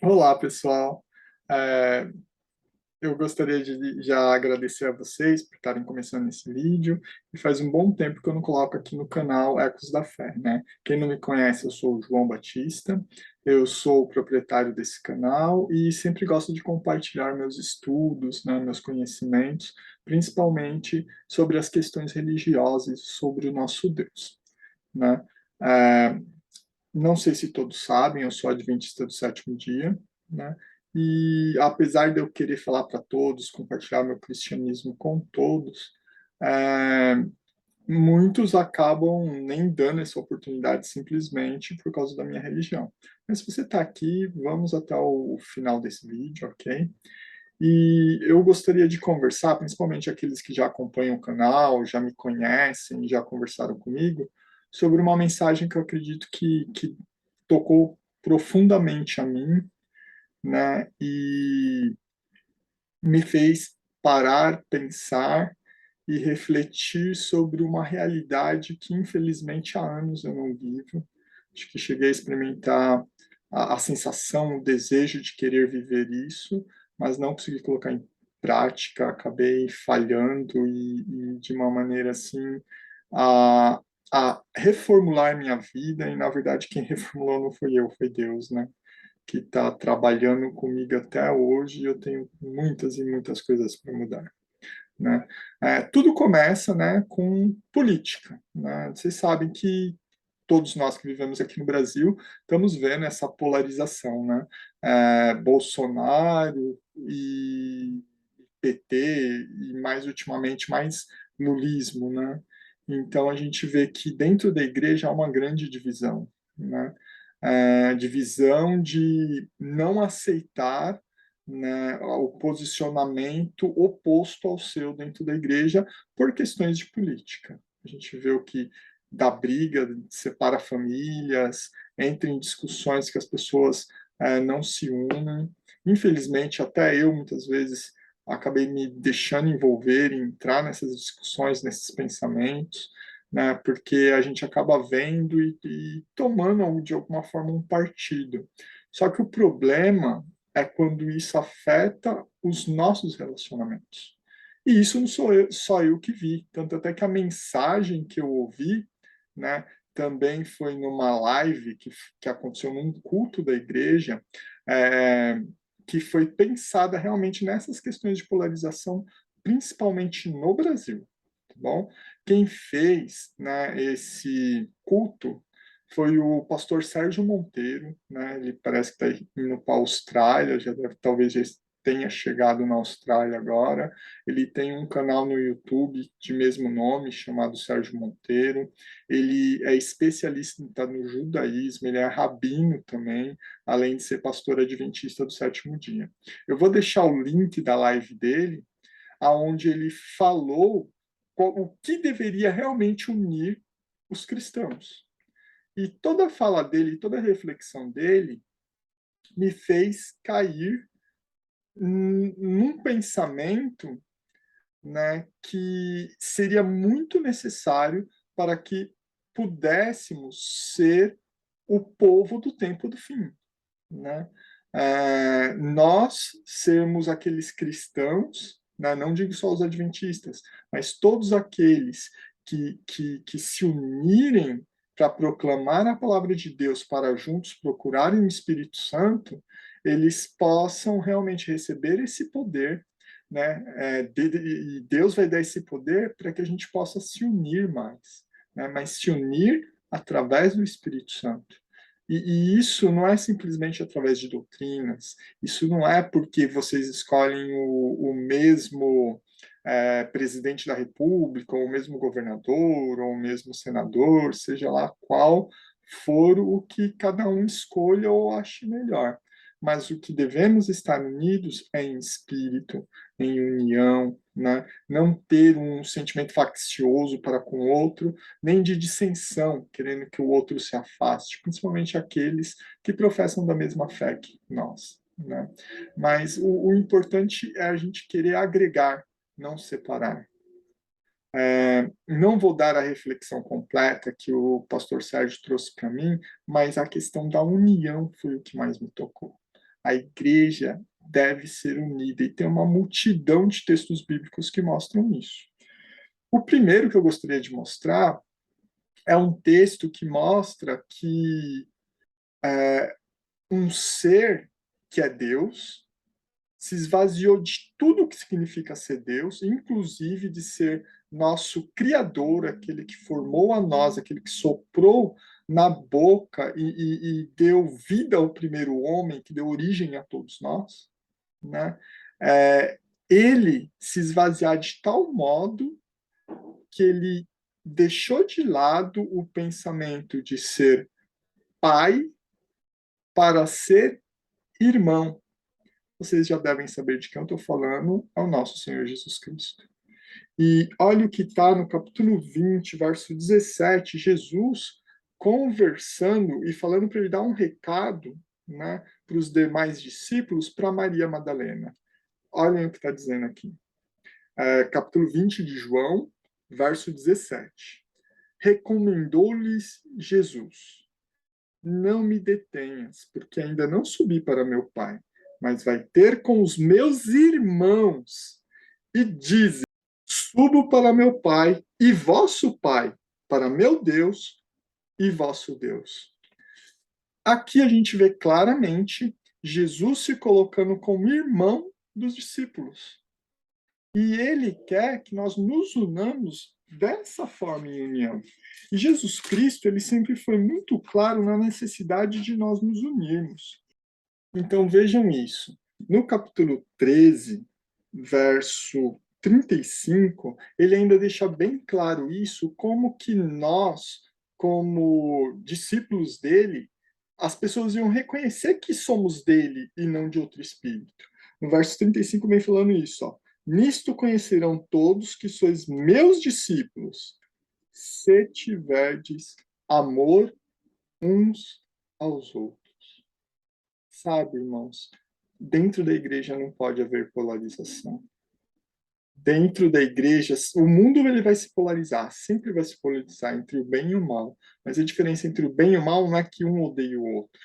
Olá, pessoal. Eh, eu gostaria de já agradecer a vocês por estarem começando esse vídeo. E faz um bom tempo que eu não coloco aqui no canal Ecos da Fé, né? Quem não me conhece, eu sou o João Batista, eu sou o proprietário desse canal e sempre gosto de compartilhar meus estudos, né, meus conhecimentos, principalmente sobre as questões religiosas, sobre o nosso Deus, né? Eh, não sei se todos sabem, eu sou adventista do sétimo dia, né? E apesar de eu querer falar para todos, compartilhar meu cristianismo com todos, eh, muitos acabam nem dando essa oportunidade simplesmente por causa da minha religião. Mas se você está aqui, vamos até o final desse vídeo, ok? E eu gostaria de conversar, principalmente aqueles que já acompanham o canal, já me conhecem, já conversaram comigo, sobre uma mensagem que eu acredito que tocou profundamente a mim, né? E me fez parar, pensar e refletir sobre uma realidade que, infelizmente, há anos eu não vivo. Acho que cheguei a experimentar a sensação, o desejo de querer viver isso, mas não consegui colocar em prática, acabei falhando e de uma maneira assim a, a reformular minha vida, e na verdade quem reformulou não fui eu, foi Deus, né? Que está trabalhando comigo até hoje e eu tenho muitas e muitas coisas para mudar, né? Tudo começa, né, com política, né? Vocês sabem que todos nós que vivemos aqui no Brasil estamos vendo essa polarização, né? Bolsonaro e PT e mais ultimamente mais lulismo, né? Então a gente vê que dentro da igreja há uma grande divisão, né? Divisão de não aceitar, né, o posicionamento oposto ao seu dentro da igreja por questões de política. A gente vê o que dá briga, separa famílias, entra em discussões que as pessoas não se unem. Infelizmente, até eu muitas vezes acabei me deixando envolver e entrar nessas discussões, nesses pensamentos, né, porque a gente acaba vendo e tomando de alguma forma um partido. Só que o problema é quando isso afeta os nossos relacionamentos. E isso não sou eu, só eu que vi, tanto até que a mensagem que eu ouvi, né, também foi numa live que aconteceu num culto da igreja, é, que foi pensada realmente nessas questões de polarização, principalmente no Brasil, tá bom? Quem fez, né, esse culto foi o pastor Sérgio Monteiro, né? Ele parece que está indo para a Austrália, já deve, talvez já tenha chegado na Austrália agora. Ele tem um canal no YouTube de mesmo nome, chamado Sérgio Monteiro. Ele é especialista no judaísmo, ele é rabino também, além de ser pastor adventista do sétimo dia. Eu vou deixar o link da live dele, aonde ele falou o que deveria realmente unir os cristãos. E toda a fala dele, toda a reflexão dele me fez cair num pensamento, né, que seria muito necessário para que pudéssemos ser o povo do tempo do fim, né? Nós sermos aqueles cristãos, né, não digo só os adventistas, mas todos aqueles que se unirem para proclamar a palavra de Deus, para juntos procurarem o Espírito Santo, eles possam realmente receber esse poder, né? E Deus vai dar esse poder para que a gente possa se unir mais, né? Mas se unir através do Espírito Santo. E isso não é simplesmente através de doutrinas, isso não é porque vocês escolhem o mesmo presidente da República, ou o mesmo governador, ou o mesmo senador, seja lá qual for o que cada um escolha ou ache melhor. Mas o que devemos estar unidos é em espírito, em união, né? Não ter um sentimento faccioso para com o outro, nem de dissensão, querendo que o outro se afaste, principalmente aqueles que professam da mesma fé que nós, né? Mas o importante é a gente querer agregar, não separar. Não vou dar a reflexão completa que o pastor Sérgio trouxe para mim, mas a questão da união foi o que mais me tocou. A igreja deve ser unida, e tem uma multidão de textos bíblicos que mostram isso. O primeiro que eu gostaria de mostrar é um texto que mostra que um ser que é Deus se esvaziou de tudo o que significa ser Deus, inclusive de ser nosso Criador, aquele que formou a nós, aquele que soprou na boca e deu vida ao primeiro homem, que deu origem a todos nós, né? Ele se esvaziar de tal modo que ele deixou de lado o pensamento de ser pai para ser irmão. Vocês já devem saber de quem eu estou falando, é o nosso Senhor Jesus Cristo. E olha o que está no capítulo 20, verso 17, Jesus conversando e falando para ele dar um recado, né, para os demais discípulos, para Maria Madalena. Olhem o que está dizendo aqui. Capítulo 20 de João, verso 17. Recomendou-lhes Jesus: não me detenhas, porque ainda não subi para meu Pai, mas vai ter com os meus irmãos. E diz: subo para meu Pai e vosso Pai, para meu Deus e vosso Deus. Aqui a gente vê claramente Jesus se colocando como irmão dos discípulos. E ele quer que nós nos unamos dessa forma em união. E Jesus Cristo, ele sempre foi muito claro na necessidade de nós nos unirmos. Então vejam isso. No capítulo 13, verso 35, ele ainda deixa bem claro isso, como que nós, como discípulos dele, as pessoas iam reconhecer que somos dele e não de outro espírito. No verso 35 vem falando isso, ó. Nisto conhecerão todos que sois meus discípulos, se tiverdes amor uns aos outros. Sabe, irmãos, dentro da igreja não pode haver polarização. Dentro da igreja, o mundo ele vai se polarizar, sempre vai se polarizar entre o bem e o mal. Mas a diferença entre o bem e o mal não é que um odeia o outro,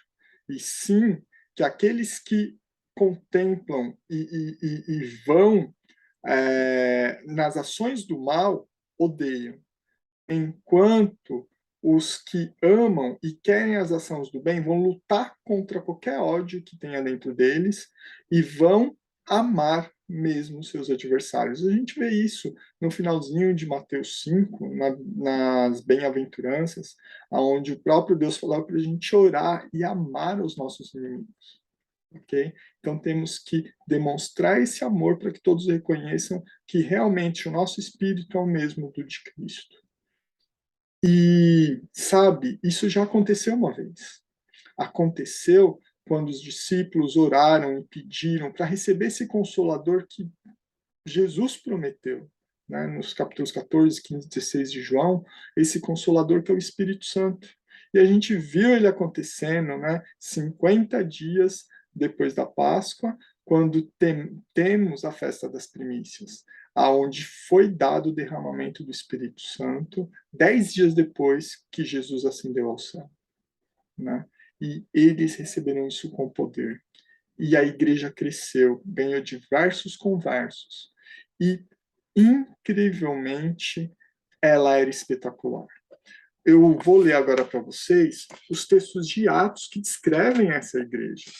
e sim que aqueles que contemplam e vão nas ações do mal odeiam, enquanto os que amam e querem as ações do bem vão lutar contra qualquer ódio que tenha dentro deles e vão amar mesmo seus adversários. A gente vê isso no finalzinho de Mateus 5, nas bem-aventuranças, onde o próprio Deus falava para a gente orar e amar os nossos inimigos. Ok? Então temos que demonstrar esse amor para que todos reconheçam que realmente o nosso espírito é o mesmo do de Cristo. E, sabe, isso já aconteceu uma vez. Aconteceu quando os discípulos oraram e pediram para receber esse consolador que Jesus prometeu, né, nos capítulos 14, 15, 16 de João, esse consolador que é o Espírito Santo. E a gente viu ele acontecendo, né, 50 dias depois da Páscoa, quando temos a festa das primícias, aonde foi dado o derramamento do Espírito Santo, 10 dias depois que Jesus ascendeu ao céu, né? E eles receberam isso com poder. E a igreja cresceu, ganhou diversos conversos. E, incrivelmente, ela era espetacular. Eu vou ler agora para vocês os textos de Atos que descrevem essa igreja.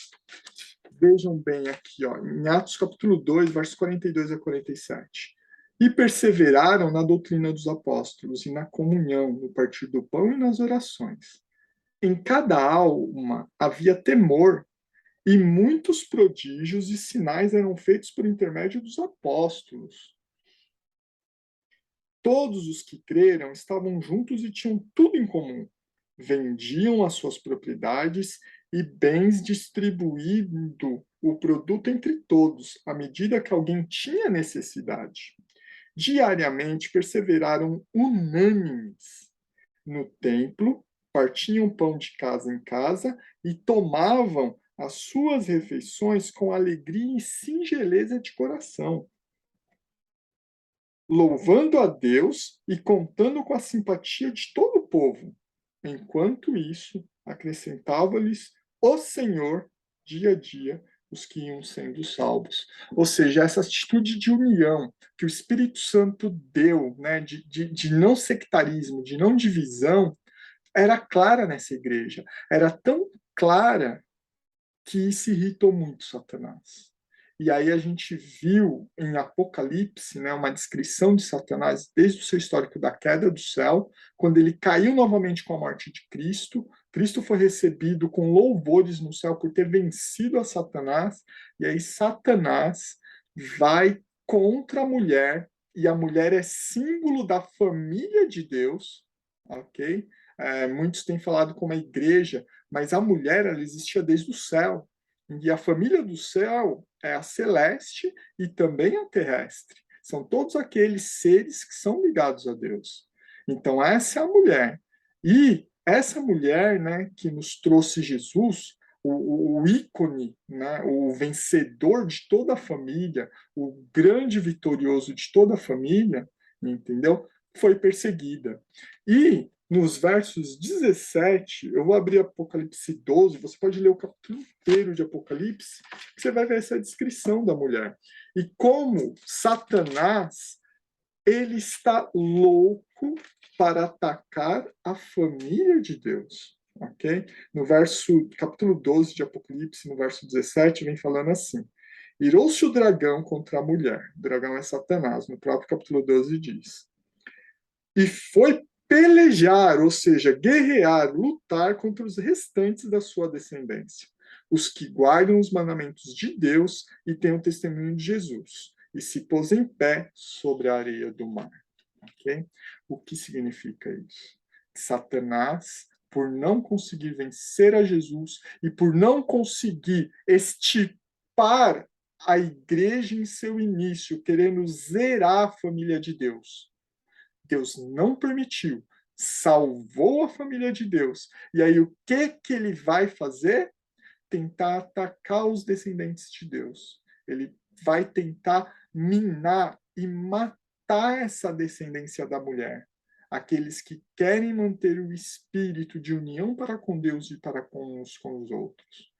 Vejam bem aqui, ó, em Atos capítulo 2, versos 42 a 47. E perseveraram na doutrina dos apóstolos e na comunhão, no partir do pão e nas orações. Em cada alma havia temor, e muitos prodígios e sinais eram feitos por intermédio dos apóstolos. Todos os que creram estavam juntos e tinham tudo em comum. Vendiam as suas propriedades e bens, distribuindo o produto entre todos, à medida que alguém tinha necessidade. Diariamente perseveraram unânimes no templo, partiam pão de casa em casa e tomavam as suas refeições com alegria e singeleza de coração, louvando a Deus e contando com a simpatia de todo o povo. Enquanto isso, acrescentava-lhes o Senhor dia a dia os que iam sendo salvos. Ou seja, essa atitude de união que o Espírito Santo deu, né, de não sectarismo, de não divisão, era clara nessa igreja. Era tão clara que isso irritou muito Satanás. E aí a gente viu em Apocalipse, né, uma descrição de Satanás desde o seu histórico da queda do céu, quando ele caiu novamente com a morte de Cristo. Cristo foi recebido com louvores no céu por ter vencido a Satanás, e aí Satanás vai contra a mulher, e a mulher é símbolo da família de Deus, ok? Muitos têm falado como a igreja, mas a mulher ela existia desde o céu. E a família do céu é a celeste e também a terrestre. São todos aqueles seres que são ligados a Deus. Então, essa é a mulher. E essa mulher, né, que nos trouxe Jesus, o ícone, né, o vencedor de toda a família, o grande vitorioso de toda a família, entendeu? Foi perseguida. E nos versos 17, eu vou abrir Apocalipse 12, você pode ler o capítulo inteiro de Apocalipse, que você vai ver essa descrição da mulher. E como Satanás, ele está louco para atacar a família de Deus. Ok? No capítulo 12 de Apocalipse, no verso 17, vem falando assim: Irou-se o dragão contra a mulher. O dragão é Satanás, no próprio capítulo 12 diz. E foi pelejar, ou seja, guerrear, lutar contra os restantes da sua descendência, os que guardam os mandamentos de Deus e têm o testemunho de Jesus, e se pôs em pé sobre a areia do mar. Okay? O que significa isso? Satanás, por não conseguir vencer a Jesus e por não conseguir extirpar a igreja em seu início, querendo zerar a família de Deus, Deus não permitiu, salvou a família de Deus. E aí o que ele vai fazer? Tentar atacar os descendentes de Deus. Ele vai tentar minar e matar essa descendência da mulher. Aqueles que querem manter o espírito de união para com Deus e para com os outros.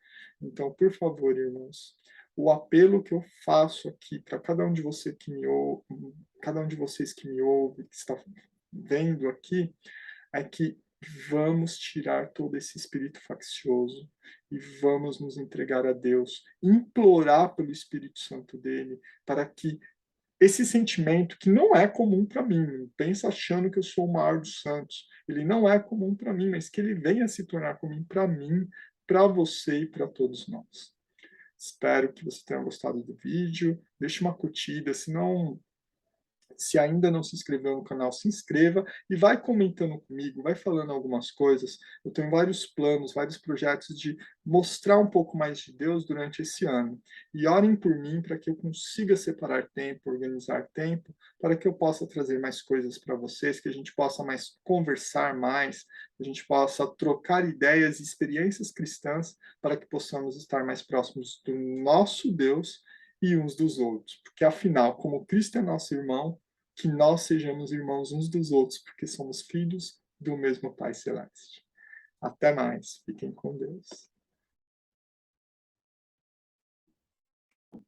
Então, por favor, irmãos, o apelo que eu faço aqui para cada um de vocês que me ouve, cada um de vocês que me ouve, que está vendo aqui, é que vamos tirar todo esse espírito faccioso e vamos nos entregar a Deus, implorar pelo Espírito Santo dele, para que esse sentimento que não é comum para mim, não pensa achando que eu sou o maior dos santos, ele não é comum para mim, mas que ele venha se tornar comum para mim, para você e para todos nós. Espero que você tenha gostado do vídeo. Deixe uma curtida, se ainda não se inscreveu no canal, se inscreva e vai comentando comigo, vai falando algumas coisas. Eu tenho vários planos, vários projetos de mostrar um pouco mais de Deus durante esse ano. E orem por mim para que eu consiga separar tempo, organizar tempo, para que eu possa trazer mais coisas para vocês, que a gente possa mais conversar mais, que a gente possa trocar ideias e experiências cristãs para que possamos estar mais próximos do nosso Deus e uns dos outros. Porque afinal, como Cristo é nosso irmão, que nós sejamos irmãos uns dos outros, porque somos filhos do mesmo Pai Celeste. Até mais. Fiquem com Deus.